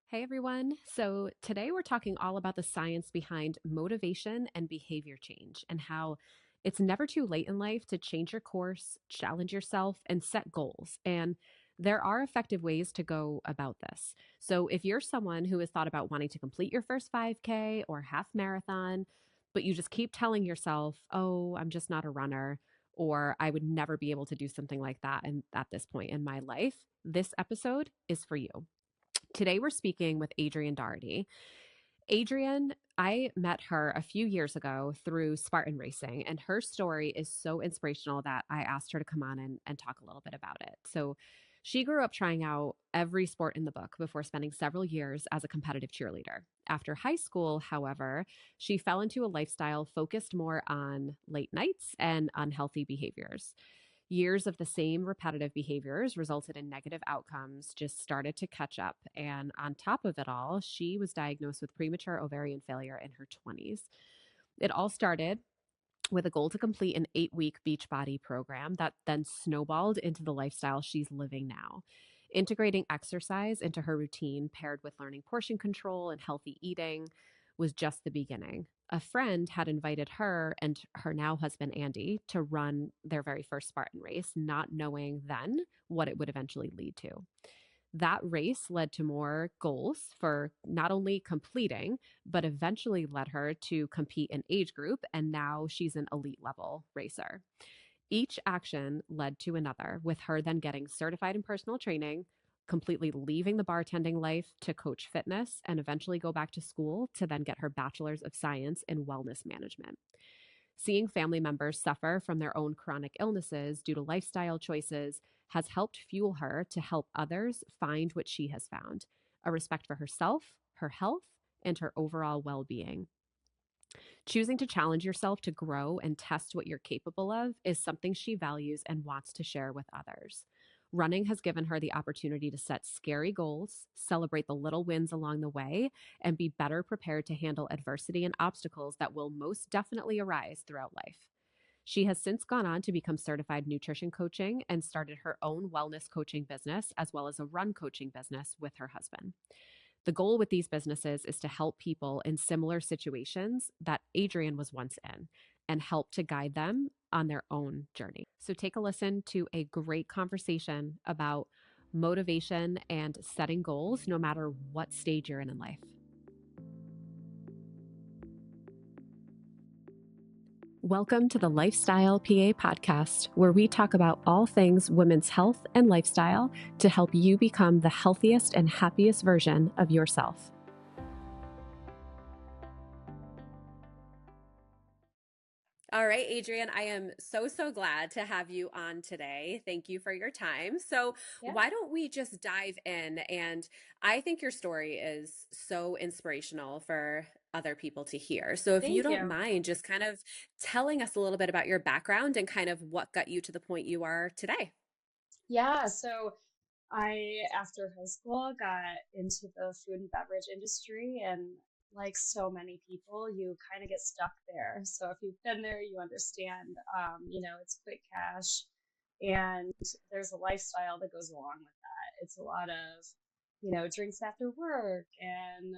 Hey everyone. So today we're talking all about the science behind motivation and behavior change and how it's never too late in life to change your course, challenge yourself, and set goals. And there are effective ways to go about this. So if you're someone who has thought about wanting to complete your first 5K or half marathon, but you just keep telling yourself, oh, I'm just not a runner, or I would never be able to do something like that and at this point in my life, this episode is for you. Today, we're speaking with Adrienne Doherty. Adrienne, I met her a few years ago through Spartan Racing, and her story is so inspirational that I asked her to come on and talk a little bit about it. So, she grew up trying out every sport in the book before spending several years as a competitive cheerleader. After high school, however, she fell into a lifestyle focused more on late nights and unhealthy behaviors. Years of the same repetitive behaviors resulted in negative outcomes, just started to catch up. And on top of it all, she was diagnosed with premature ovarian failure in her 20s. It all started with a goal to complete an 8 week Beachbody program that then snowballed into the lifestyle she's living now. Integrating exercise into her routine, paired with learning portion control and healthy eating, was just the beginning. A friend had invited her and her now husband, Andy, to run their very first Spartan race, not knowing then what it would eventually lead to. That race led to more goals for not only completing, but eventually led her to compete in age group. And now she's an elite level racer. Each action led to another, with her then getting certified in personal training, completely leaving the bartending life to coach fitness, and eventually go back to school to then get her bachelor's of science in wellness management. Seeing family members suffer from their own chronic illnesses due to lifestyle choices has helped fuel her to help others find what she has found: a respect for herself, her health, and her overall well being. Choosing to challenge yourself to grow and test what you're capable of is something she values and wants to share with others. Running has given her the opportunity to set scary goals, celebrate the little wins along the way, and be better prepared to handle adversity and obstacles that will most definitely arise throughout life. She has since gone on to become certified nutrition coaching and started her own wellness coaching business, as well as a run coaching business with her husband. The goal with these businesses is to help people in similar situations that Adrienne was once in and help to guide them on their own journey. So take a listen to a great conversation about motivation and setting goals, no matter what stage you're in life. Welcome to the Lifestyle PA podcast, where we talk about all things women's health and lifestyle to help you become the healthiest and happiest version of yourself. All right, Adrienne, I am so glad to have you on today. Thank you for your time. So, Yeah, why don't we just dive in? And I think your story is so inspirational for other people to hear. So, if you thank don't you. mind just kind of telling us a little bit about your background and kind of what got you to the point you are today. Yeah, so after high school, got into the food and beverage industry, and like so many people, you kind of get stuck there. So if you've been there, you understand, it's quick cash, and there's a lifestyle that goes along with that. It's a lot of, drinks after work and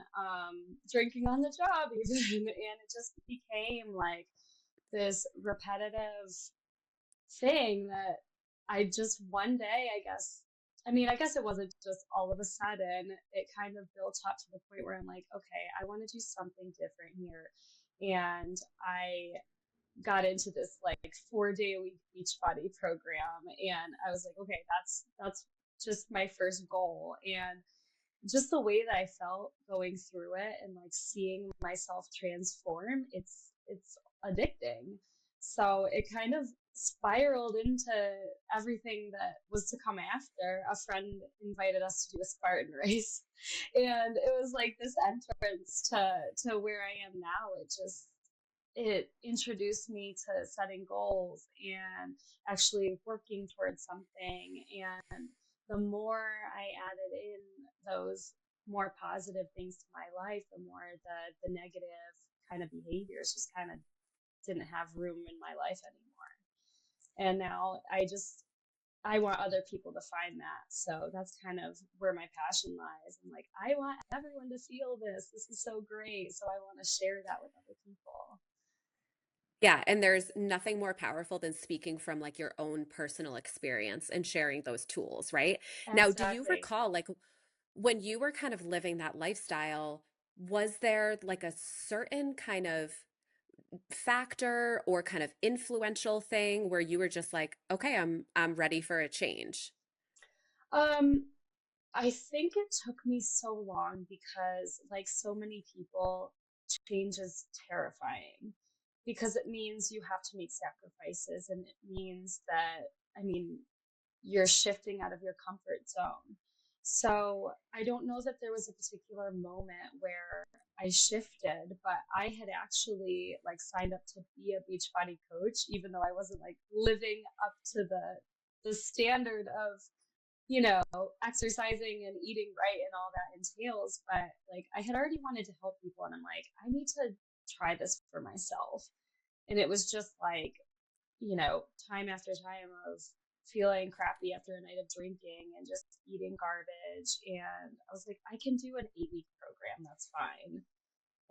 drinking on the job, even, and it just became like this repetitive thing that I just one day, I guess it wasn't just all of a sudden. It kind of built up to the point where I'm like, okay, I want to do something different here. And I got into this like 4 day a week Beachbody program. And I was like, okay, that's just my first goal. And just the way that I felt going through it and like seeing myself transform, it's addicting. So it kind of spiraled into everything that was to come after. A friend invited us to do a Spartan race, and it was like this entrance to where I am now. It introduced me to setting goals and actually working towards something. And the more I added in those more positive things to my life, the more the negative kind of behaviors just kind of didn't have room in my life anymore. And now I just I want other people to find that. So that's kind of where my passion lies. I'm like, I want everyone to feel this. This is so great. So I want to share that with other people. Yeah, and there's nothing more powerful than speaking from like your own personal experience and sharing those tools, right? Now, do you Exactly. recall like when you were kind of living that lifestyle, was there like a certain kind of factor or kind of influential thing where you were just like, okay, I'm ready for a change? Um, I think it took me so long because, like so many people, change is terrifying because it means you have to make sacrifices and it means that, I mean, you're shifting out of your comfort zone. So I don't know that there was a particular moment where I shifted, but I had actually like signed up to be a Beachbody coach, even though I wasn't like living up to the standard of, you know, exercising and eating right and all that entails. But like I had already wanted to help people and I'm like, I need to try this for myself. And it was just like, time after time of feeling crappy after a night of drinking and just eating garbage. And I was like, I can do an 8-week program. That's fine.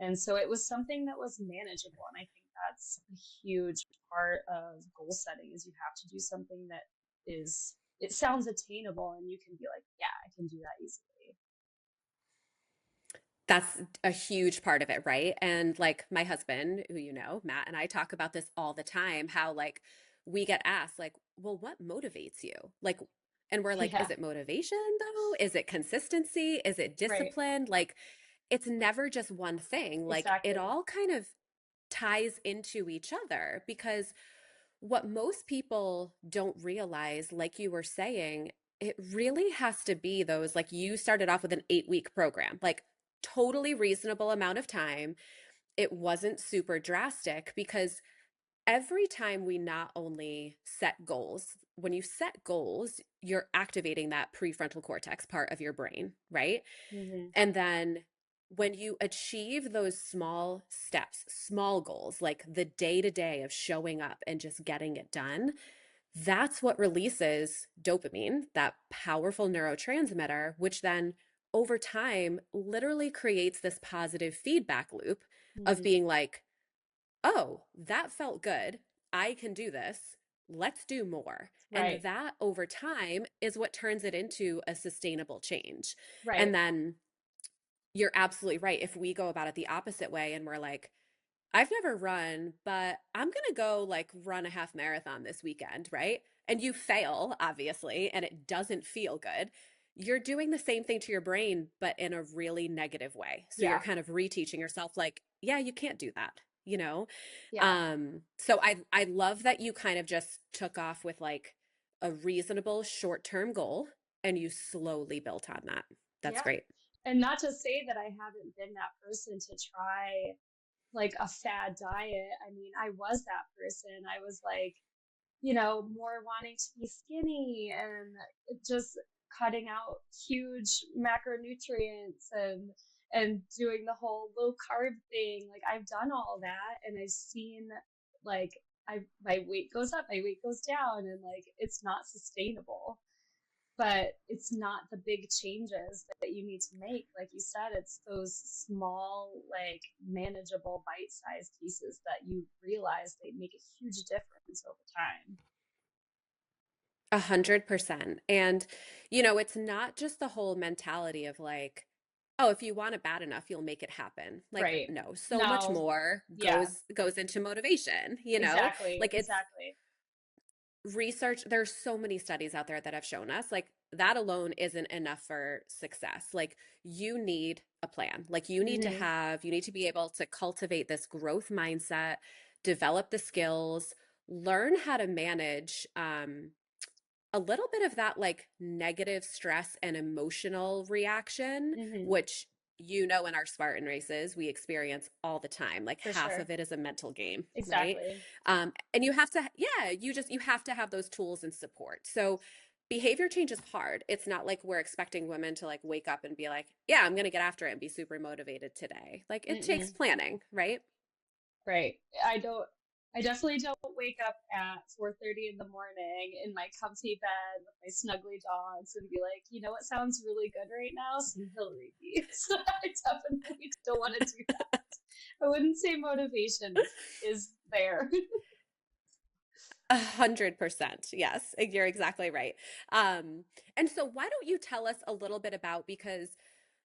And so it was something that was manageable. And I think that's a huge part of goal setting is you have to do something that is, it sounds attainable and you can be like, yeah, I can do that easily. That's a huge part of it, right? And like my husband, who you know, Matt and I talk about this all the time, how like we get asked like, "Well, what motivates you?" Like and we're like, Yeah, "Is it motivation though? Is it consistency? Is it right. discipline?" Like it's never just one thing. Like it Exactly. all kind of ties into each other because what most people don't realize, like you were saying, it really has to be those, like you started off with an 8-week program, like totally reasonable amount of time. It wasn't super drastic because every time we not only set goals, when you set goals, you're activating that prefrontal cortex part of your brain, right? Hmm. And then when you achieve those small steps, small goals, like the day to day of showing up and just getting it done, that's what releases dopamine, that powerful neurotransmitter, which then over time literally creates this positive feedback loop of Hmm. being like, oh, that felt good. I can do this. Let's do more. And Right. that over time is what turns it into a sustainable change. Right. And then you're absolutely right. If we go about it the opposite way and we're like, I've never run, but I'm going to go like run a half marathon this weekend, right? And you fail, obviously, and it doesn't feel good. You're doing the same thing to your brain, but in a really negative way. So you're Yeah. kind of reteaching yourself, like, yeah, you can't do that, you know? Yeah. So I love that you kind of just took off with like a reasonable short-term goal and you slowly built on that. That's Yeah. great. And not to say that I haven't been that person to try like a fad diet. I mean, I was that person. I was like, more wanting to be skinny and just cutting out huge macronutrients and doing the whole low carb thing. Like I've done all that and I've seen like my weight goes up, my weight goes down, and like it's not sustainable. But it's not the big changes that you need to make. Like you said, it's those small, like manageable bite-sized pieces that you realize they make a huge difference over time. 100%. And, you know, it's not just the whole mentality of like, oh, if you want it bad enough, you'll make it happen. Like, Right. no, so much No. more Yeah. goes into motivation, you know? Exactly. Like it's Exactly. research, there's so many studies out there that have shown us like that alone isn't enough for success. Like you need a plan. Like Hmm. you need to be able to cultivate this growth mindset, develop the skills, learn how to manage a little bit of that like negative stress and emotional reaction, Hmm. which you know in our Spartan races we experience all the time. Like For half sure. of it is a mental game, right? Exactly. And you have to, yeah, you have to have those tools and support. So behavior change is hard. It's not like we're expecting women to like wake up and be like, yeah, I'm going to get after it and be super motivated today. Like it takes Mm-mm. planning, right? Right. I don't. I definitely don't wake up at 4:30 in the morning in my comfy bed with my snuggly dogs and be like, you know what sounds really good right now? Some Hillary beats. I definitely don't want to do that. I wouldn't say motivation is there. 100%. Yes, you're exactly right. Um, and so why don't you tell us a little bit about, because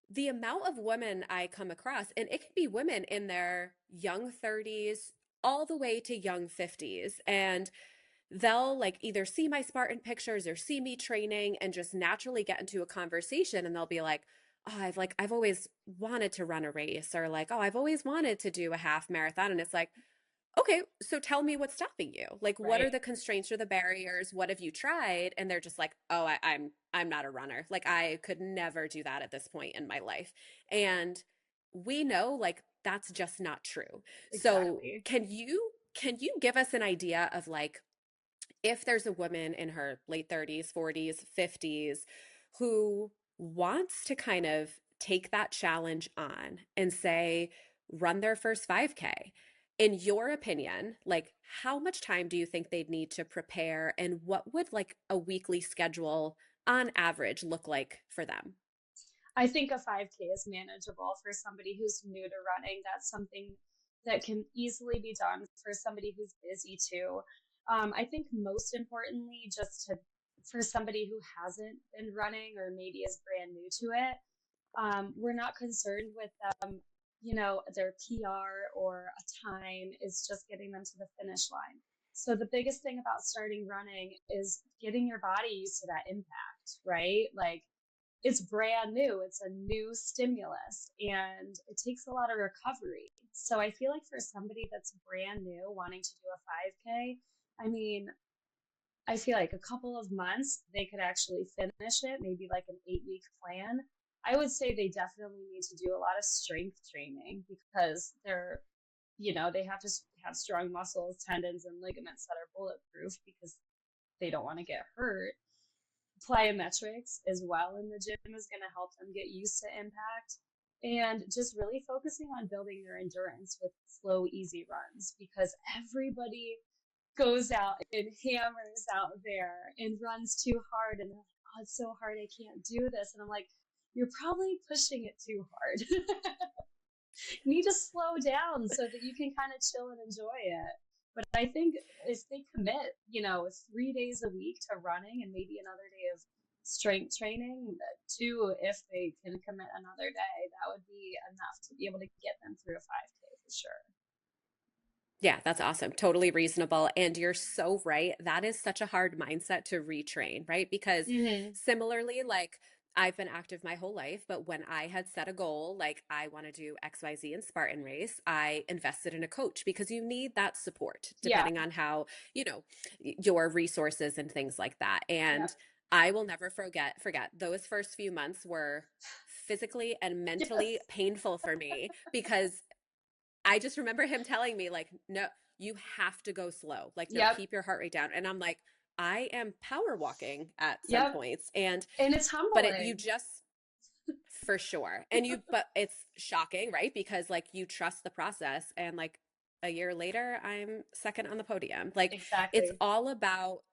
the amount of women I come across, and it can be women in their young 30s all the way to young 50s, and they'll like either see my Spartan pictures or see me training and just naturally get into a conversation, and they'll be like, "Oh, I've always wanted to run a race," or like, "Oh, I've always wanted to do a half marathon." And it's like, okay, so tell me what's stopping you. Like, what are Right. the constraints or the barriers? What have you tried? And they're just like, oh, I'm not a runner. Like, I could never do that at this point in my life. And we know like that's just not true. So Exactly. can you give us an idea of like, if there's a woman in her late 30s, 40s, 50s who wants to kind of take that challenge on and say, run their first 5K, in your opinion, like how much time do you think they'd need to prepare, and what would like a weekly schedule on average look like for them? I think a 5K is manageable for somebody who's new to running. That's something that can easily be done for somebody who's busy too. I think most importantly, just to for somebody who hasn't been running or maybe is brand new to it, we're not concerned with them, their PR or a time. It's just getting them to the finish line. So the biggest thing about starting running is getting your body used to that impact, right? Like it's brand new, it's a new stimulus, and it takes a lot of recovery. So I feel like for somebody that's brand new wanting to do a 5K, I mean, I feel like a couple of months they could actually finish it, maybe like an 8-week plan. I would say they definitely need to do a lot of strength training because they have to have strong muscles, tendons, and ligaments that are bulletproof because they don't want to get hurt. Plyometrics as well in the gym is going to help them get used to impact, and just really focusing on building their endurance with slow, easy runs because everybody goes out and hammers out there and runs too hard and they're like, oh, it's so hard, I can't do this. And I'm like, you're probably pushing it too hard. You need to slow down so that you can kind of chill and enjoy it. But I think if they commit, 3 days a week to running and maybe another day of strength training, too, if they can commit another day, that would be enough to be able to get them through a 5K for sure. Yeah, that's awesome. Totally reasonable. And you're so right. That is such a hard mindset to retrain, right? Because Mm-hmm. similarly, like I've been active my whole life, but when I had set a goal, like I want to do XYZ in Spartan race, I invested in a coach because you need that support Yeah. depending on how, you know, your resources and things like that. Yeah. And I will never forget those first few months were physically and mentally Yes. painful for me because I just remember him telling me, like, no, you have to go slow. Like, no, Yep. keep your heart rate down. And I'm like, I am power walking at some Yep. points. And, And it's but you humbling. just, for sure. But it's shocking, right? Because like you trust the process. And like a year later, I'm second on the podium. Like, it's Exactly. all about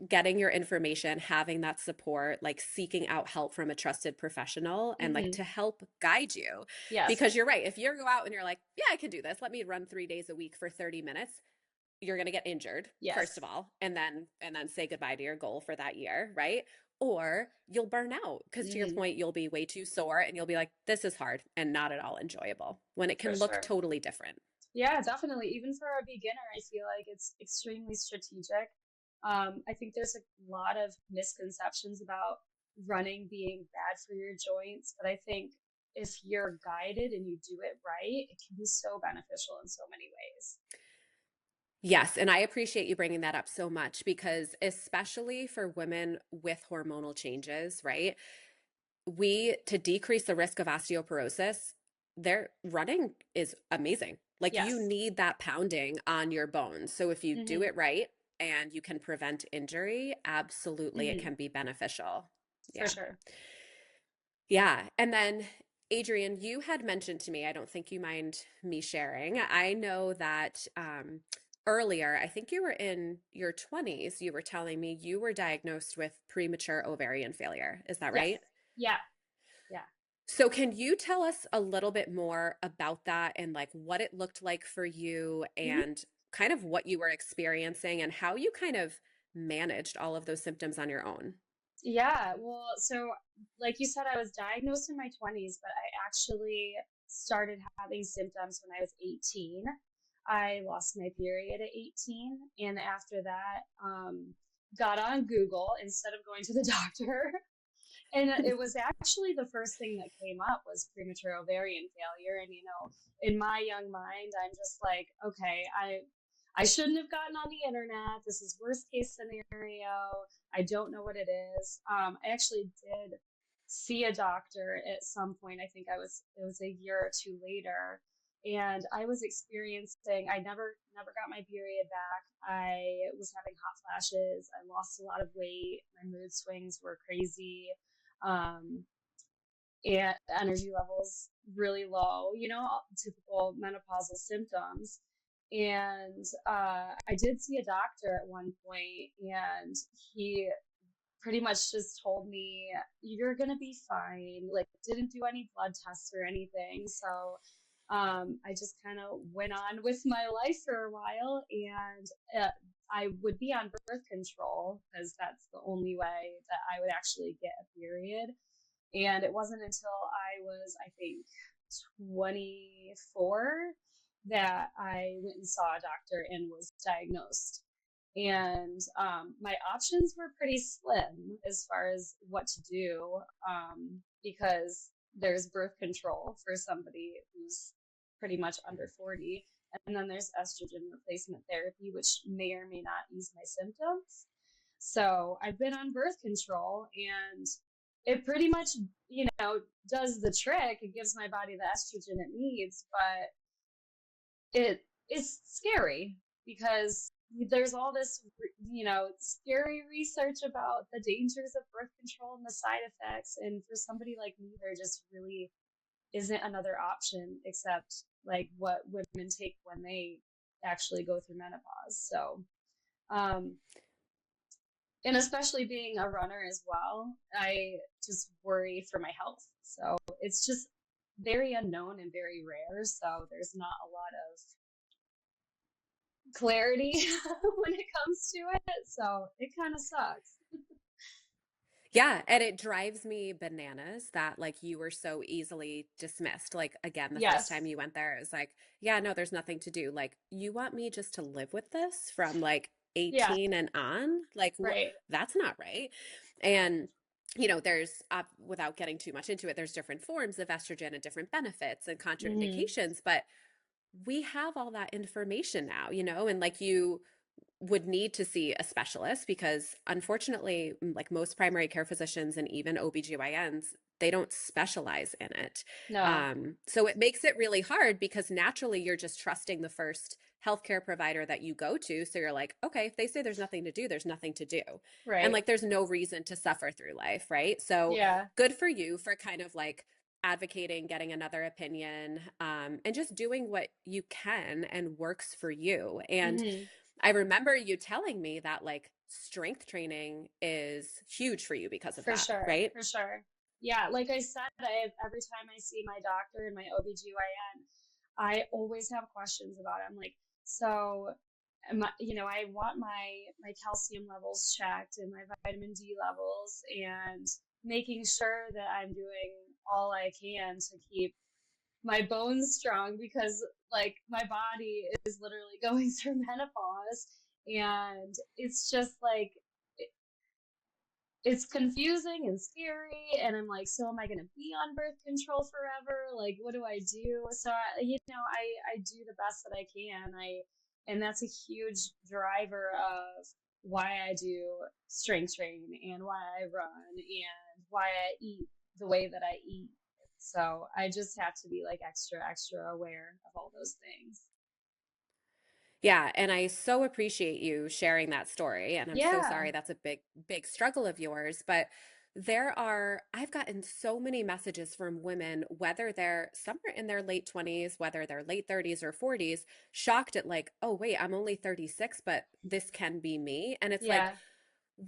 getting your information, having that support, like seeking out help from a trusted professional and like Mm-hmm. to help guide you. Yes. Because you're right. If you go out and you're like, yeah, I can do this, let me run 3 days a week for 30 minutes, you're going to get injured, first Yes. of all, and then say goodbye to your goal for that year, right? Or you'll burn out because to your Mm-hmm. point, you'll be way too sore and you'll be like, this is hard and not at all enjoyable when it For can look sure. totally different. Yeah, definitely. Even for a beginner, I feel like it's extremely strategic. I think there's a lot of misconceptions about running being bad for your joints, but I think if you're guided and you do it right, it can be so beneficial in so many ways. Yes, and I appreciate you bringing that up so much because especially for women with hormonal changes, right? We to decrease the risk of osteoporosis, their running is amazing. Like you Yes. need that pounding on your bones. So if you do Mm-hmm. it right and you can prevent injury, absolutely it Mm-hmm. can be beneficial. For Yeah. sure. Yeah. And then, Adrienne, you had mentioned to me, I don't think you mind me sharing. I know that earlier, I think you were in your 20s, you were telling me you were diagnosed with premature ovarian failure. Is that Yes. right? Yeah. Yeah. So can you tell us a little bit more about that and like what it looked like for you Mhm. and kind of what you were experiencing and how you kind of managed all of those symptoms on your own? Yeah, well, so like you said, I was diagnosed in my 20s, but I actually started having symptoms when I was 18. I lost my period at 18, and after that, got on Google instead of going to the doctor. And it was actually the first thing that came up was premature ovarian failure. And in my young mind, I'm just like, okay, I shouldn't have gotten on the internet. This is worst case scenario. I don't know what it is. I actually did see a doctor at some point. I think it was a year or two later, and I was experiencing. I never got my period back. I was having hot flashes. I lost a lot of weight. My mood swings were crazy, um, and energy levels really low, typical menopausal symptoms. And I did see a doctor at one point, and he pretty much just told me, you're going to be fine. Like, didn't do any blood tests or anything. So I just kind of went on with my life for a while, and I would be on birth control because that's the only way that I would actually get a period. And it wasn't until I was, I think, 24 that I went and saw a doctor and was diagnosed. And my options were pretty slim as far as what to do, because there's birth control for somebody who's pretty much under 40. And then there's estrogen replacement therapy, which may or may not ease my symptoms. So I've been on birth control, and it pretty much, does the trick. It gives my body the estrogen it needs, but it is scary because there's all this, scary research about the dangers of birth control and the side effects. And for somebody like me, there just really isn't another option except like what women take when they actually go through menopause. So, um, and especially being a runner as well, I just worry for my health. So it's just very unknown and very rare. So there's not a lot of clarity when it comes to it. So it kind of sucks. Yeah, and it drives me bananas that like you were so easily dismissed. Like again, the first time Yes. you went there, it was like, yeah, no, there's nothing to do. Like you want me just to live with this from like Yeah. 18 and on? Like Right. that's not right. And there's without getting too much into it, there's different forms of estrogen and different benefits and Hmm. contraindications, but we have all that information now, and like you would need to see a specialist because unfortunately, like most primary care physicians and even OBGYNs, they don't specialize in it. No. So it makes it really hard because naturally you're just trusting the first healthcare provider that you go to. So you're like, okay, if they say there's nothing to do, there's nothing to do. And Right. like there's no reason to suffer through life, right? So Yeah. good for you for kind of like advocating, getting another opinion, and just doing what you can and works for you. And Hmm. I remember you telling me that like strength training is huge for you because of For that, sure. right? For sure. Yeah. Like I said, every time I see my doctor and my OBGYN, I always have questions about it. I'm like, so, I want my calcium levels checked and my vitamin D levels, and making sure that I'm doing all I can to keep my bones strong because like my body is literally going through menopause, and it's just like it's confusing and scary, and I'm like, so am I going to be on birth control forever? Like, what do I do? So I do the best that I can. And that's a huge driver of why I do strength training and why I run and why I eat the way that I eat. So I just have to be like extra aware of all those things. Yeah, and I so appreciate you sharing that story. And I'm so Yeah. sorry that's a big struggle of yours. But I've gotten so many messages from women, whether they're somewhere in their late 20s, whether they're late 30s or 40s, shocked at like, oh, wait, I'm only 36, but this can be me. And it's like,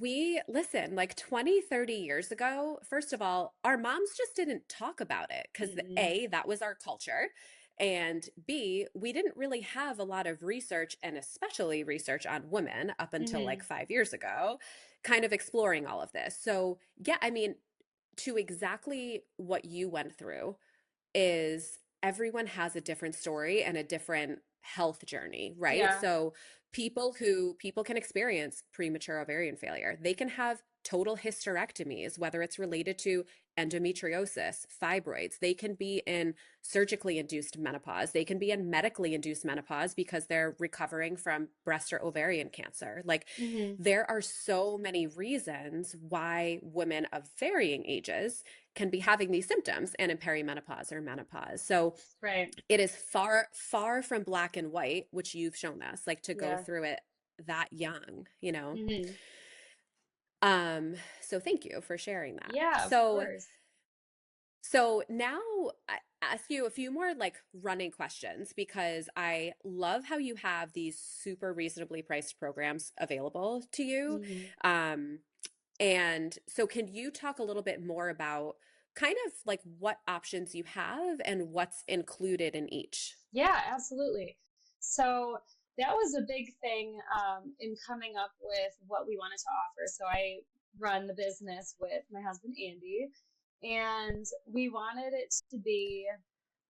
Yeah. listen, like 20, 30 years ago, first of all, our moms just didn't talk about it because Mm-mm. A, that was our culture. And B, we didn't really have a lot of research and especially research on women up until Mm-hmm. like 5 years ago, kind of exploring all of this. So, yeah, I mean, to exactly what you went through is everyone has a different story and a different health journey, right? Yeah. So people can experience premature ovarian failure. They can have total hysterectomies, whether it's related to endometriosis, fibroids. They can be in surgically induced menopause. They can be in medically induced menopause because they're recovering from breast or ovarian cancer. Like Mm-hmm. there are so many reasons why women of varying ages can be having these symptoms and in perimenopause or menopause. So Right. it is far, far from black and white, which you've shown us, like to go Yeah. through it that young, you know? Mm-hmm. So thank you for sharing that. Yeah, of So, course. so now I ask you a few more like running questions because I love how you have these super reasonably priced programs available to you. Mm-hmm. Um, And so, can you talk a little bit more about kind of like what options you have and what's included in each? Yeah, absolutely. So that was a big thing in coming up with what we wanted to offer. So I run the business with my husband, Andy, and we wanted it to be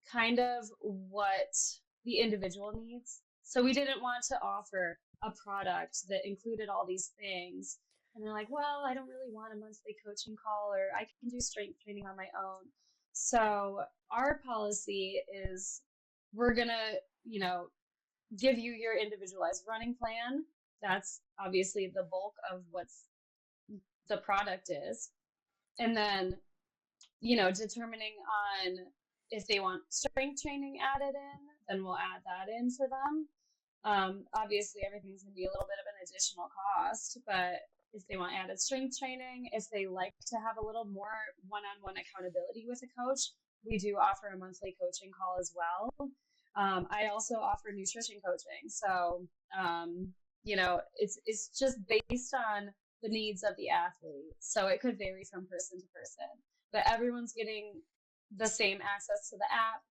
kind of what the individual needs. So we didn't want to offer a product that included all these things. And they're like, well, I don't really want a monthly coaching call, or I can do strength training on my own. So our policy is we're going to, you know, give you your individualized running plan. That's obviously the bulk of what's the product is. And then, determining on if they want strength training added in, then we'll add that in for them. Obviously, everything's going to be a little bit of an additional cost, but if they want added strength training, if they like to have a little more one on one accountability with a coach, we do offer a monthly coaching call as well. I also offer nutrition coaching. So, it's just based on the needs of the athlete. So it could vary from person to person, but everyone's getting the same access to the app,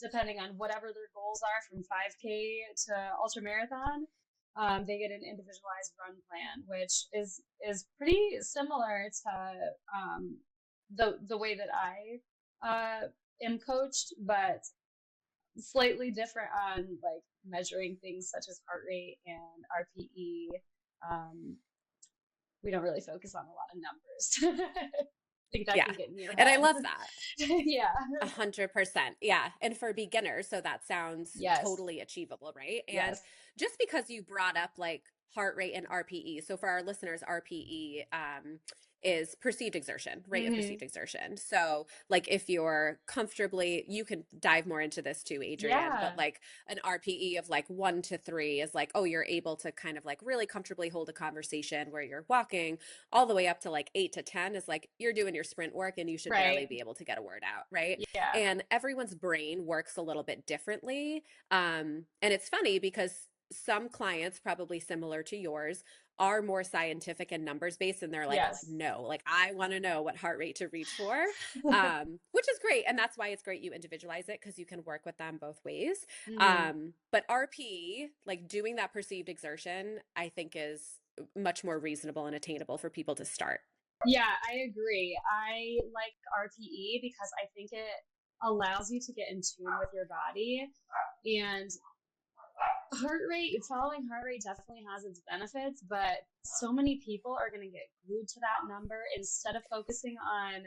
depending on whatever their goals are from 5K to ultra marathon. They get an individualized run plan, which is pretty similar to the way that I am coached, but slightly different on like measuring things such as heart rate and RPE. Um, we don't really focus on a lot of numbers. I think that Yeah. can get in your And I head. love that. Yeah. 100%. Yeah. And for beginners, so that sounds Yes. totally achievable, right? And Yes. just because you brought up like heart rate and RPE, so for our listeners, RPE is perceived exertion, rate of Hmm. perceived exertion. So, like, if you're comfortably, you can dive more into this too, Adrienne, but Yeah. like an RPE of like 1 to 3 is like, oh, you're able to kind of like really comfortably hold a conversation where you're walking all the way up to like 8 to 10 is like you're doing your sprint work and you should barely Right. be able to get a word out, right? Yeah. And everyone's brain works a little bit differently. And it's funny because some clients, probably similar to yours, are more scientific and numbers based, and they're like, Yes. no, like I want to know what heart rate to reach for, which is great. And that's why it's great you individualize it because you can work with them both ways. Hmm. But RP, like doing that perceived exertion, I think is much more reasonable and attainable for people to start. Yeah, I agree. I like RPE because I think it allows you to get in tune with your body. And following heart rate definitely has its benefits, but so many people are going to get glued to that number instead of focusing on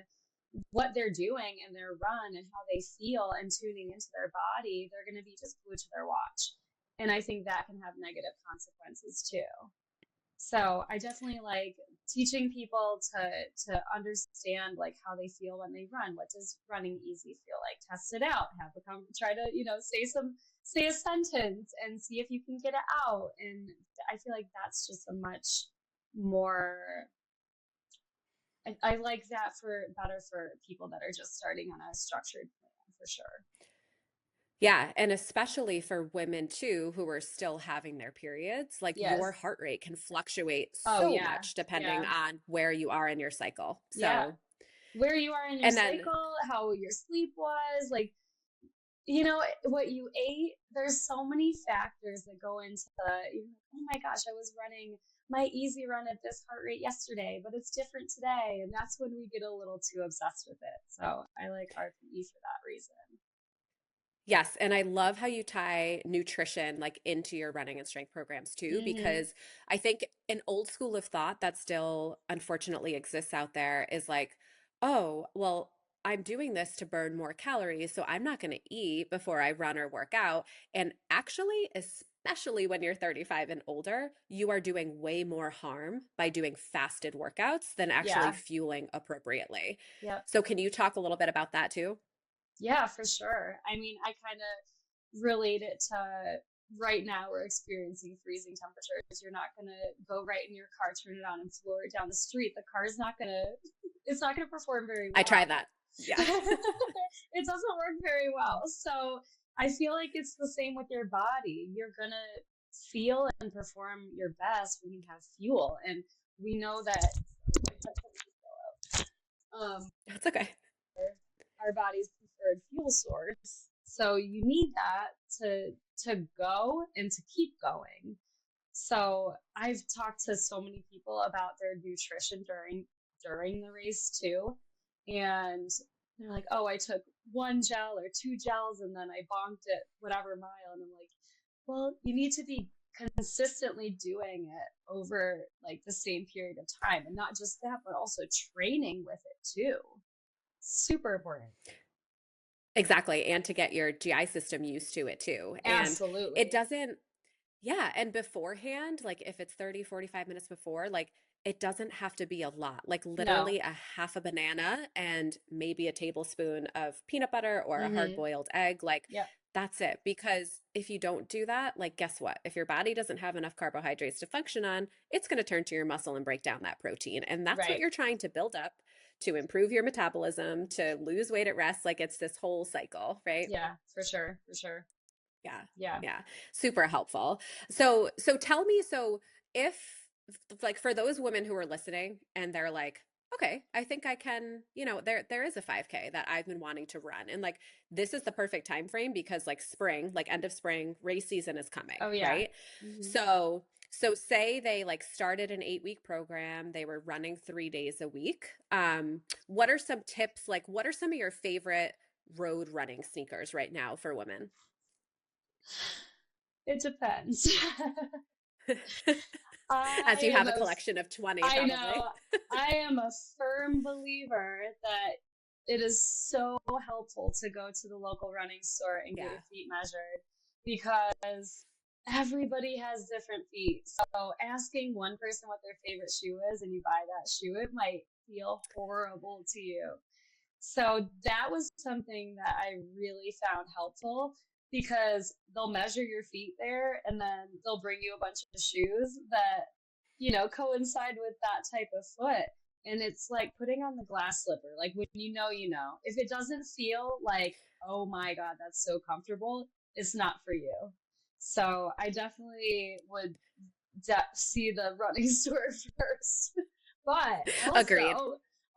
what they're doing in their run and how they feel and tuning into their body. They're going to be just glued to their watch. And I think that can have negative consequences too. So I definitely like teaching people to understand like how they feel when they run. What does running easy feel like? Test it out. Try to say a sentence and see if you can get it out. And I feel like that's just a much more I like that for better for people that are just starting on a structured plan for sure. Yeah, and especially for women too who are still having their periods, like your Yes. heart rate can fluctuate Oh so yeah. much depending Yeah. on where you are in your cycle. Yeah. So, Where you are in your and then cycle, how your sleep was, like, what you ate. There's so many factors that go into you're like, oh my gosh, I was running my easy run at this heart rate yesterday, but it's different today. And that's when we get a little too obsessed with it. So I like RPE for that reason. yes, and I love how you tie nutrition like into your running and strength programs too, Mm-hmm. because I think an old school of thought that still unfortunately exists out there is like, oh, well, I'm doing this to burn more calories, so I'm not going to eat before I run or work out. And actually, especially when you're 35 and older, you are doing way more harm by doing fasted workouts than actually Yeah. fueling appropriately. Yep. So, can you talk a little bit about that too? Yeah, for sure. I mean, I kind of relate it to right now we're experiencing freezing temperatures. You're not going to go right in your car, turn it on, and floor it down the street. The car's not going to, it's not going to perform very I try well. that. Yeah. It doesn't work very well. So I feel like it's the same with your body. You're going to feel and perform your best when you have fuel. And we know that um, That's okay. our body's preferred fuel source. So you need that to go and to keep going. So I've talked to so many people about their nutrition during the race too. And they're like, oh, I took one gel or two gels and then I bonked it whatever mile. And I'm like, well, you need to be consistently doing it over like the same period of time. And not just that, but also training with it too. Super important. Exactly. And to get your GI system used to it too. And it Absolutely. doesn't, yeah. And beforehand, like if it's 30, 45 minutes before, like it doesn't have to be a lot, like No. literally a half a banana and maybe a tablespoon of peanut butter or a hard Mm-hmm. boiled egg. Like Yep. that's it. Because if you don't do that, like guess what? If your body doesn't have enough carbohydrates to function on, it's going to turn to your muscle and break down that protein. And that's what Right. you're trying to build up to improve your metabolism, to lose weight at rest. Like it's this whole cycle, right? Yeah, for sure. For sure. Yeah. Yeah. Yeah. Super helpful. So tell me, so if like for those women who are listening and they're like, okay, I think I can, there is a 5K that I've been wanting to run. And like this is the perfect time frame because like spring, like end of spring, race season is coming, Oh yeah. right? Mm-hmm. So say they like started an 8-week program, they were running 3 days a week. What are some tips? Like what are some of your favorite road running sneakers right now for women? It depends. As I you am have a a collection of 20, I probably. know. I am a firm believer that it is so helpful to go to the local running store and get Yeah. your feet measured because everybody has different feet. So asking one person what their favorite shoe is and you buy that shoe, it might feel horrible to you. So that was something that I really found helpful because they'll measure your feet there and then they'll bring you a bunch of shoes that, coincide with that type of foot. And it's like putting on the glass slipper. Like when you know. If it doesn't feel like, oh my God, that's so comfortable, it's not for you. So I definitely would see the running store first. But Agreed.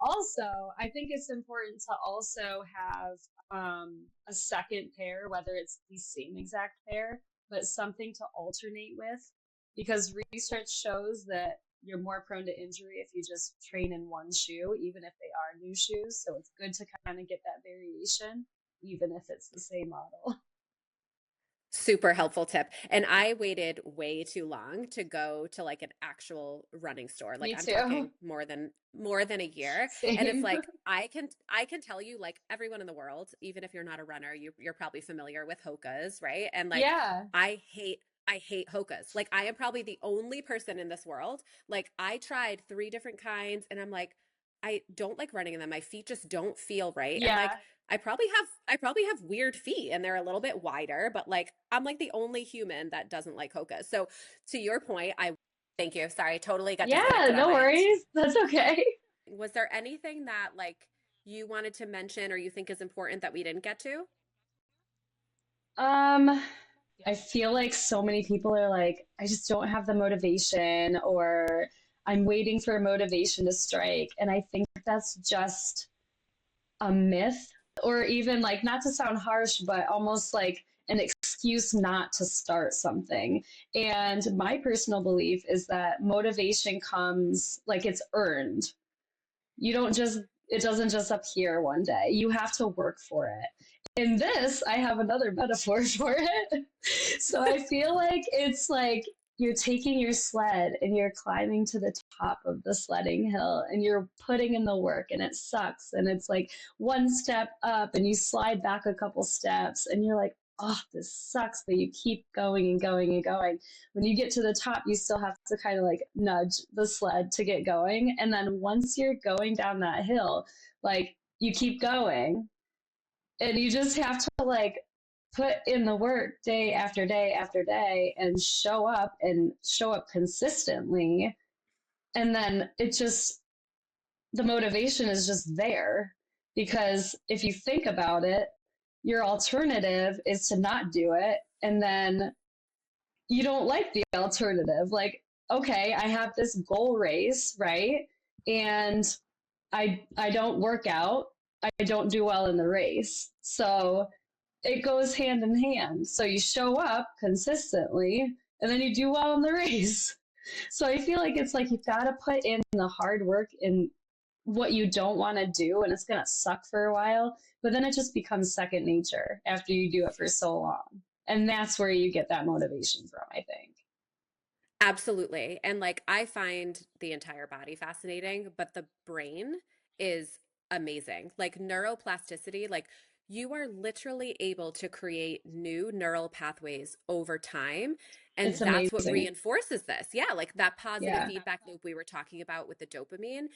also, I think it's important to also have a second pair, whether it's the same exact pair, but something to alternate with, because research shows that you're more prone to injury if you just train in one shoe, even if they are new shoes. So it's good to kind of get that variation, even if it's the same model. Super helpful tip. And I waited way too long to go to like an actual running store. Like Me I'm too. talking more than a year. And it's Same. like I can tell you like everyone in the world, even if you're not a runner, you're probably familiar with Hoka's, right? And like Yeah. I hate Hoka's. Like I am probably the only person in this world. Like I tried 3 different kinds and I'm like I don't like running in them. My feet just don't feel right. And like Yeah. I probably have weird feet and they're a little bit wider, but like I'm like the only human that doesn't like Hoka. So to your point, I thank you. Sorry, totally got Yeah. disconnected on No my end. worries. That's okay. Was there anything that like you wanted to mention or you think is important that we didn't get to? Um, I feel like so many people are like, I just don't have the motivation, or I'm waiting for motivation to strike. And I think that's just a myth, or even like, not to sound harsh, but almost like an excuse not to start something. And my personal belief is that motivation comes like it's earned. You don't just, it doesn't just appear one day. You have to work for it. In this, I have another metaphor for it. So I feel like it's like you're taking your sled and you're climbing to the top of the sledding hill and you're putting in the work and it sucks. And it's like one step up and you slide back a couple steps and you're like, oh, this sucks. But you keep going and going and going. When you get to the top, you still have to kind of like nudge the sled to get going. And then once you're going down that hill, like you keep going and you just have to like put in the work day after day after day and show up consistently. And then it just, the motivation is just there, because if you think about it, your alternative is to not do it, and then you don't like the alternative. Like, okay, I have this goal race, right? And I don't work out. I don't do well in the race. So it goes hand in hand. So you show up consistently and then you do well in the race. So I feel like it's like you've got to put in the hard work in what you don't want to do, and it's going to suck for a while, but then it just becomes second nature after you do it for so long. And that's where you get that motivation from, I think. Absolutely. And like I find the entire body fascinating, but the brain is amazing. Like neuroplasticity, like you are literally able to create new neural pathways over time. And It's that's what amazing. reinforces this. Yeah, like that positive Yeah. feedback loop we were talking about with the dopamine.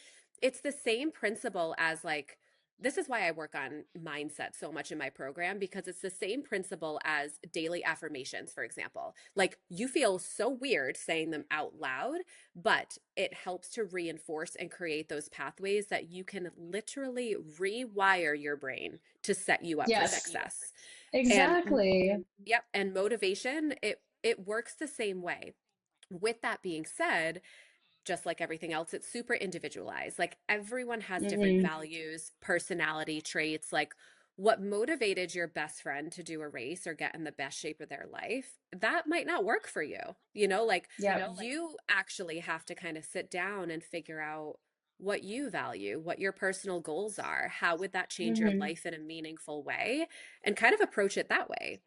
It's the same principle as like, this is why I work on mindset so much in my program because it's the same principle as daily affirmations, for example. Like you feel so weird saying them out loud, but it helps to reinforce and create those pathways that you can literally rewire your brain to set you up for Yes. success. And Exactly. yep, and motivation, it works the same way. With that being said, just like everything else, it's super individualized. Like everyone has different Hmm. values, personality traits. Like what motivated your best friend to do a race or get in the best shape of their life, that might not work for you. Like Yep. you actually have to kind of sit down and figure out what you value, what your personal goals are, how would that change your Hmm. life in a meaningful way, and kind of approach it that way.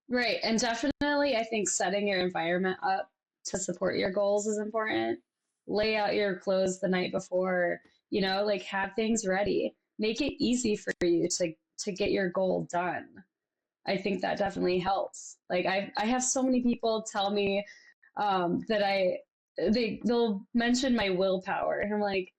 Right. And definitely, I think setting your environment up to support your goals is important. Lay out your clothes the night before, like have things ready. Make it easy for you to get your goal done. I think that definitely helps. Like I have so many people tell me that they'll mention my willpower, and I'm like,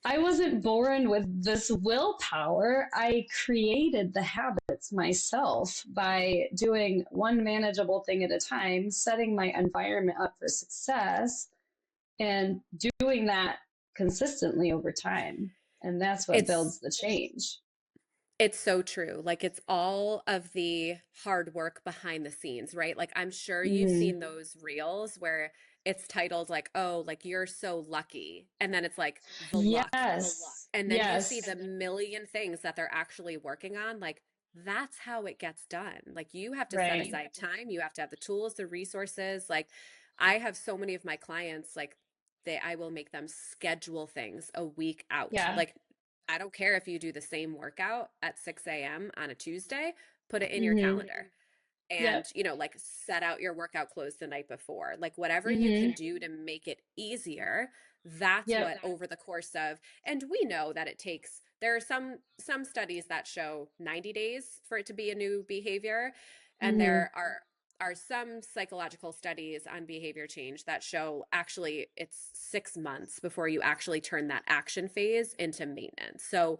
I wasn't born with this willpower. I created the habits myself by doing one manageable thing at a time, setting my environment up for success, and doing that consistently over time. And that's what It's builds the change. It's so true. Like it's all of the hard work behind the scenes, right? Like I'm sure you've Hmm. seen those reels where it's titled like, "Oh, like you're so lucky." And then it's like the luck. Yes. And then you see Yes. the million things that they're actually working on. Like that's how it gets done. Like you have to set Right. aside time, you have to have the tools, the resources. Like I have so many of my clients like I will make them schedule things a week out. Yeah. Like I don't care if you do the same workout at 6 a.m. on a Tuesday, put it in your Hmm. calendar and, Yep. like set out your workout clothes the night before. Like whatever you can Hmm. do to make it easier, that's Yep. what over the course of, and we know that it takes, there are some studies that show 90 days for it to be a new behavior. And Hmm. there are some psychological studies on behavior change that show actually it's 6 months before you actually turn that action phase into maintenance. So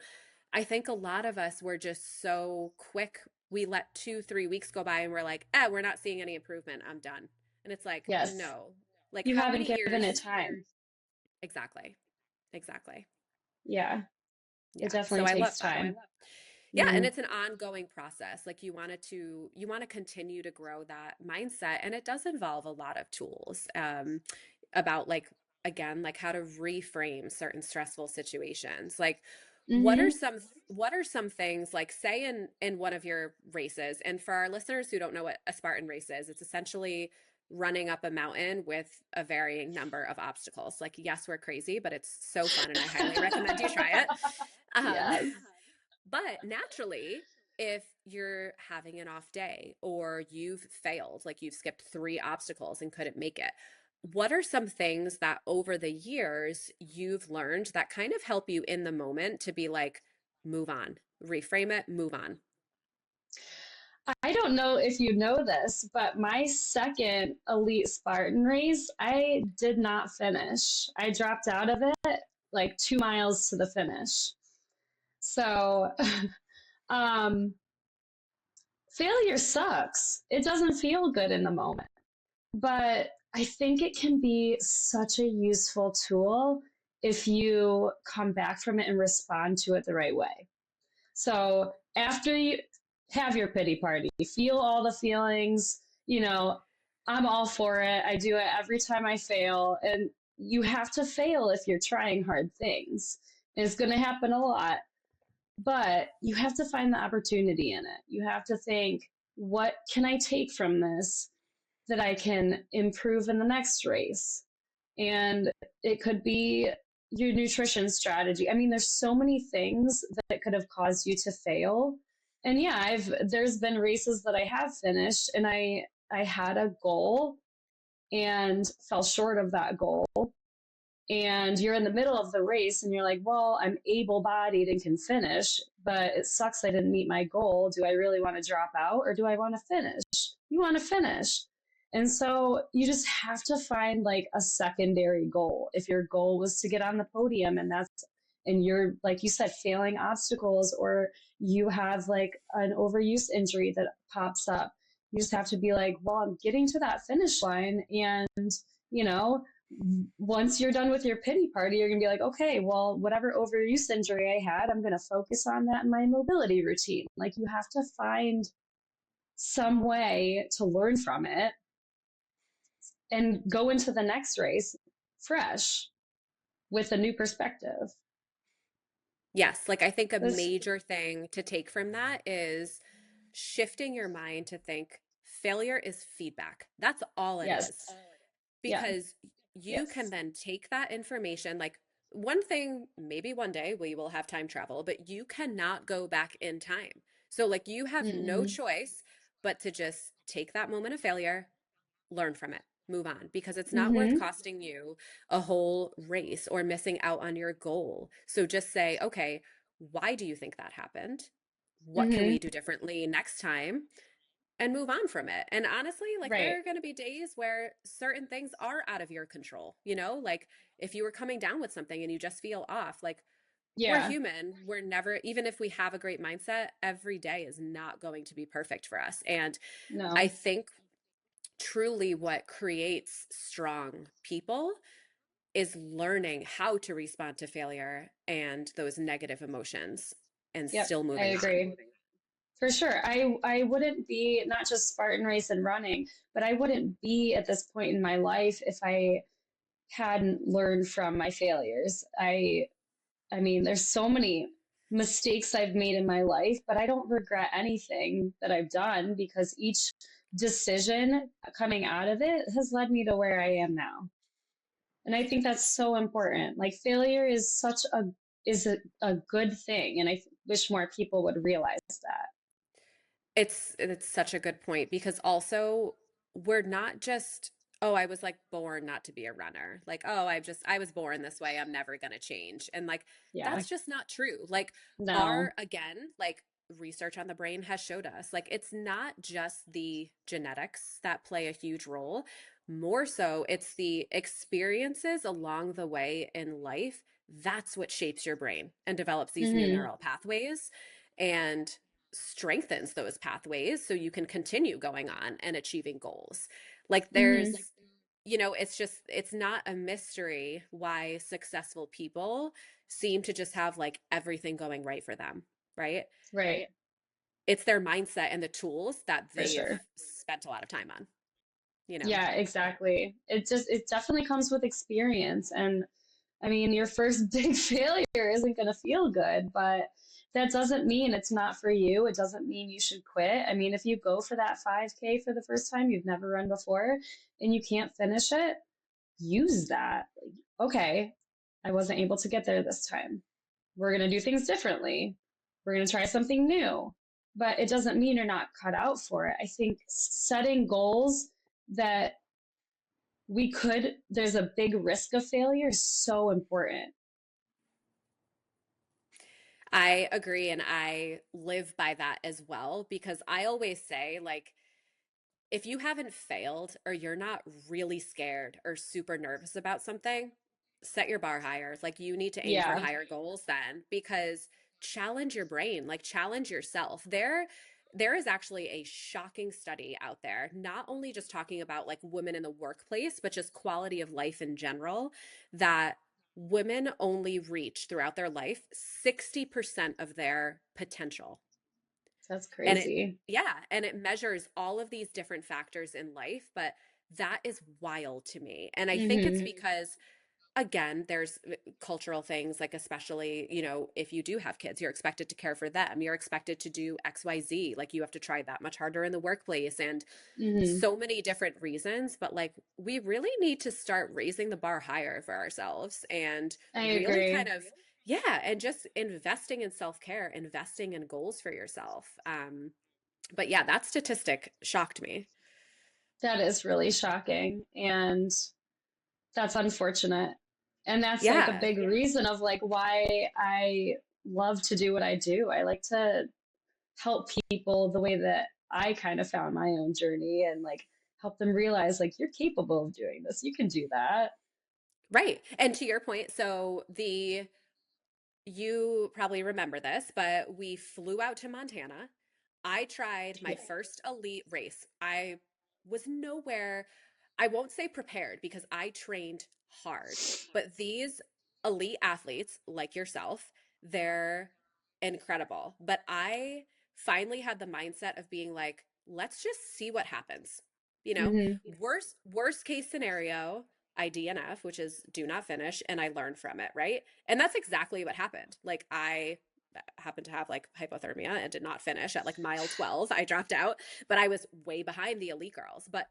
I think a lot of us were just so quick. We let 2, 3 weeks go by and we're like, we're not seeing any improvement. I'm done. And it's like, Yes. no. Like You how haven't many given it years? time. Exactly. Exactly. Yeah, it Yeah. So definitely I love takes that. time. Yeah, and Mm. it's an ongoing process. Like you want to continue to grow that mindset, and it does involve a lot of tools about like again, like how to reframe certain stressful situations. Like Hmm. what are some things like say in one of your races, and for our listeners who don't know what a Spartan race is, it's essentially running up a mountain with a varying number of obstacles. Like yes, we're crazy, but it's so fun and I highly recommend you try it. Um, Yes. But naturally, if you're having an off day or you've failed, like you've skipped three obstacles and couldn't make it, what are some things that over the years you've learned that kind of help you in the moment to be like, move on, reframe it, move on? I don't know if you know this, but my second Elite Spartan race, I did not finish. I dropped out of it like 2 miles to the finish. So, um, failure sucks. It doesn't feel good in the moment, but I think it can be such a useful tool if you come back from it and respond to it the right way. So after you have your pity party, feel all the feelings, I'm all for it. I do it every time I fail. And you have to fail if you're trying hard things. And it's going to happen a lot, but you have to find the opportunity in it. You have to think, what can I take from this that I can improve in the next race? And it could be your nutrition strategy. I mean, there's so many things that could have caused you to fail. And yeah, there's been races that I have finished and I had a goal and fell short of that goal, and you're in the middle of the race and you're like, well, I'm able bodied and can finish, but it sucks I didn't meet my goal. Do I really want to drop out or do I want to finish? You want to finish. And so you just have to find like a secondary goal. If your goal was to get on the podium and you're, like you said, failing obstacles, or you have like an overuse injury that pops up, you just have to be like, well, I'm getting to that finish line. And, you know, once you're done with your pity party, you're going to be like, okay, well, whatever overuse injury I had, I'm going to focus on that in my mobility routine. Like, you have to find some way to learn from it and go into the next race fresh with a new perspective. Yes, like I think a This, major thing to take from that is shifting your mind to think failure is feedback. That's all it yes, is. yeah, Because you can then take that information like one thing, maybe one day we will have time travel, but you cannot go back in time. So like you have no mm-mm. choice but to just take that moment of failure, learn from it, move on, because it's not worth Mm-hmm. costing you a whole race or missing out on your goal. So just say, okay, why do you think that happened? What can Mm-hmm. we do differently next time? And move on from it. And honestly, like Right. there are going to be days where certain things are out of your control, you know? Like if you were coming down with something and you just feel off, like we're Yeah. human. We're never, even if we have a great mindset, every day is not going to be perfect for us. And I No. think truly what creates strong people is learning how to respond to failure and those negative emotions and Yep. still I moving on. agree. For sure. I wouldn't be not just Spartan race and running, but I wouldn't be at this point in my life if I hadn't learned from my failures. I mean, there's so many mistakes I've made in my life, but I don't regret anything that I've done because each decision coming out of it has led me to where I am now. And I think that's so important. Like failure is such a good thing, and I wish more people would realize that. It's such a good point because also we're not just, oh, I was like born not to be a runner. Like, oh, I was born this way. I'm never going to change. And like Yeah. that's just not true. Like No. our again, like research on the brain has showed us like it's not just the genetics that play a huge role. More so, it's the experiences along the way in life. That's what shapes your brain and develops these new Hmm. neural pathways. And strengthens those pathways so you can continue going on and achieving goals. Like Hmm. it's not a mystery why successful people seem to just have like everything going right for them, right? Right. It's their mindset and the tools that For they've sure. spent a lot of time on, you know? Yeah, exactly. It definitely comes with experience. And I mean, your first big failure isn't going to feel good, but that doesn't mean it's not for you. It doesn't mean you should quit. I mean, if you go for that 5K for the first time, you've never run before, and you can't finish it, use that. Like, okay, I wasn't able to get there this time. We're going to do things differently. We're going to try something new. But it doesn't mean you're not cut out for it. I think setting goals that there's a big risk of failure is so important. I agree. And I live by that as well because I always say, like, if you haven't failed or you're not really scared or super nervous about something, set your bar higher. Like you need to aim for Yeah, higher goals then because challenge your brain, like challenge yourself. There is actually a shocking study out there, not only just talking about like women in the workplace, but just quality of life in general, that women only reach throughout their life 60% of their potential. that's And it, crazy. yeah, and it measures all of these different factors in life, but that is wild to me. And I think it's Hmm. because, again, there's cultural things, like, especially, if you do have kids, you're expected to care for them. You're expected to do XYZ. Like, you have to try that much harder in the workplace and Hmm. so many different reasons. But, like, we really need to start raising the bar higher for ourselves and I really kind agree. of, yeah, and just investing in self care, investing in goals for yourself. But yeah, that statistic shocked me. That is really shocking. And that's unfortunate. And that's like a Yeah. big reason of like why I love to do what I do. I like to help people the way that I kind of found my own journey and like help them realize like you're capable of doing this. You can do that. Right. And to your point, so you probably remember this, but we flew out to Montana. I tried my Yeah. first elite race. I was nowhere, I won't say prepared because I trained hard, but these elite athletes like yourself, they're incredible. But I finally had the mindset of being like, let's just see what happens. You know, Hmm. worst case scenario, I DNF, which is do not finish, and I learn from it, right? And that's exactly what happened. Like I happened to have like hypothermia and did not finish at like mile 12. I dropped out, but I was way behind the elite girls. But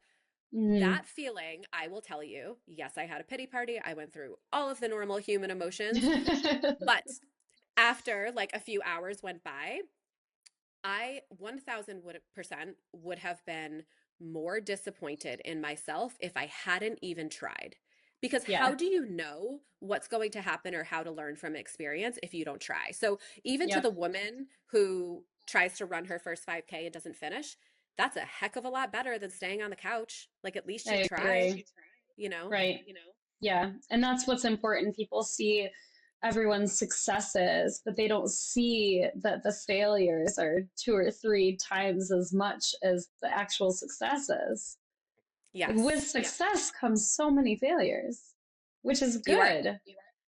Hmm. that feeling, I will tell you, yes, I had a pity party. I went through all of the normal human emotions, but after like a few hours went by, I 1000% would have been more disappointed in myself if I hadn't even tried. Because how Yeah. do you know what's going to happen or how to learn from experience if you don't try? So, even to the Yep. woman who tries to run her first 5K and doesn't finish, that's a heck of a lot better than staying on the couch. Like, at least you I tried, agree. you know? Right. Yeah. And that's what's important. People see everyone's successes, but they don't see that the failures are two or three times as much as the actual successes. Like with Yes. success comes so many failures, which is You are good.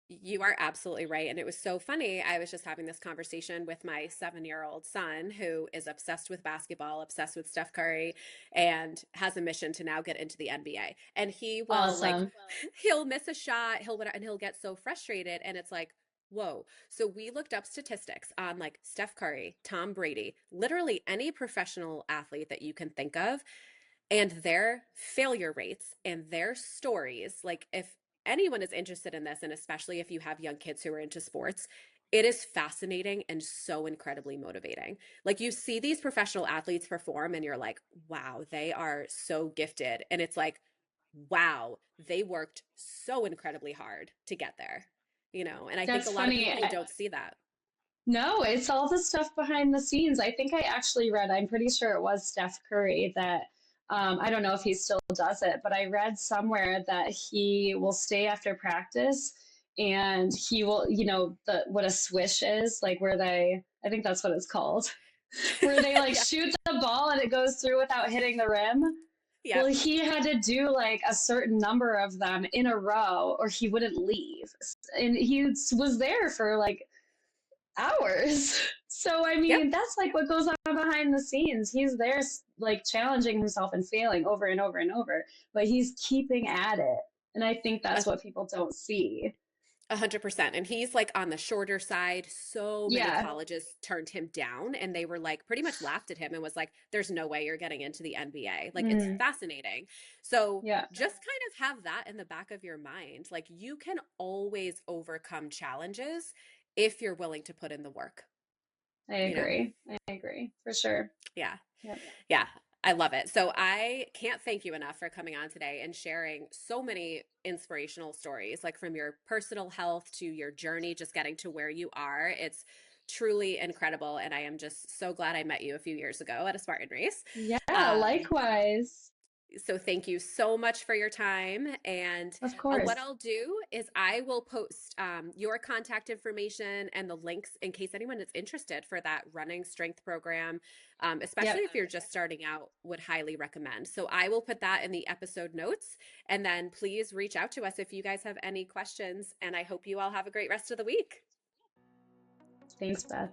You are absolutely right. And it was so funny. I was just having this conversation with my 7-year-old son who is obsessed with basketball, obsessed with Steph Curry, and has a mission to now get into the NBA. And he will like, Awesome. he'll miss a shot, and he'll get so frustrated. And it's like, whoa. So we looked up statistics on like Steph Curry, Tom Brady, literally any professional athlete that you can think of and their failure rates and their stories. Like, if anyone is interested in this, and especially if you have young kids who are into sports, it is fascinating and so incredibly motivating. Like, you see these professional athletes perform, and you're like, wow, they are so gifted. And it's like, wow, they worked so incredibly hard to get there, And I think a That's lot of funny. people don't see that. No, it's all the stuff behind the scenes. I think I actually read, I'm pretty sure it was Steph Curry that, I don't know if he still does it, but I read somewhere that he will stay after practice and he will, what a swish is, like where I think that's what it's called, where they like Yeah. shoot the ball and it goes through without hitting the rim. Well, Yep. he had to do like a certain number of them in a row or he wouldn't leave. And he was there for like hours. So, I Yep. mean, that's like what goes on behind the scenes. He's there, like challenging himself and failing over and over and over, but he's keeping at it. And I think that's what people don't see. 100%. And he's like on the shorter side. So many Yeah. colleges turned him down and they were like pretty much laughed at him and was like, there's no way you're getting into the NBA. Like it's Mm, fascinating. So yeah, just kind of have that in the back of your mind. Like you can always overcome challenges if you're willing to put in the work, I you know? agree. I agree for sure. Yeah. Yep. Yeah, I love it. So I can't thank you enough for coming on today and sharing so many inspirational stories, like from your personal health to your journey, just getting to where you are. It's truly incredible. And I am just so glad I met you a few years ago at a Spartan race. Yeah, Um, likewise. so thank you so much for your time. And Of what course. I'll do is I will post your contact information and the links in case anyone is interested for that running strength program, especially Yep. if you're just starting out, would highly recommend. So I will put that in the episode notes. And then please reach out to us if you guys have any questions. And I hope you all have a great rest of the week. Thanks, Beth.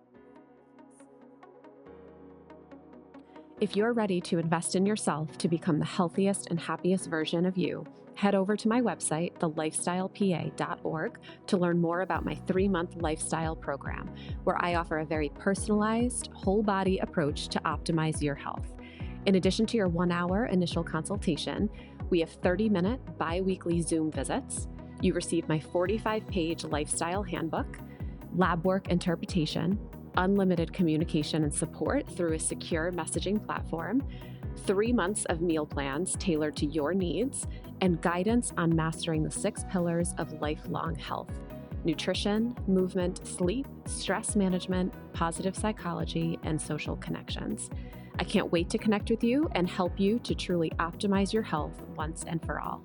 If you're ready to invest in yourself to become the healthiest and happiest version of you, head over to my website, thelifestylepa.org, to learn more about my 3-month lifestyle program, where I offer a very personalized, whole body approach to optimize your health. In addition to your 1-hour initial consultation, we have 30-minute bi-weekly Zoom visits. You receive my 45-page lifestyle handbook, lab work interpretation, unlimited communication and support through a secure messaging platform, 3 months of meal plans tailored to your needs, and guidance on mastering the 6 pillars of lifelong health: nutrition, movement, sleep, stress management, positive psychology, and social connections. I can't wait to connect with you and help you to truly optimize your health once and for all.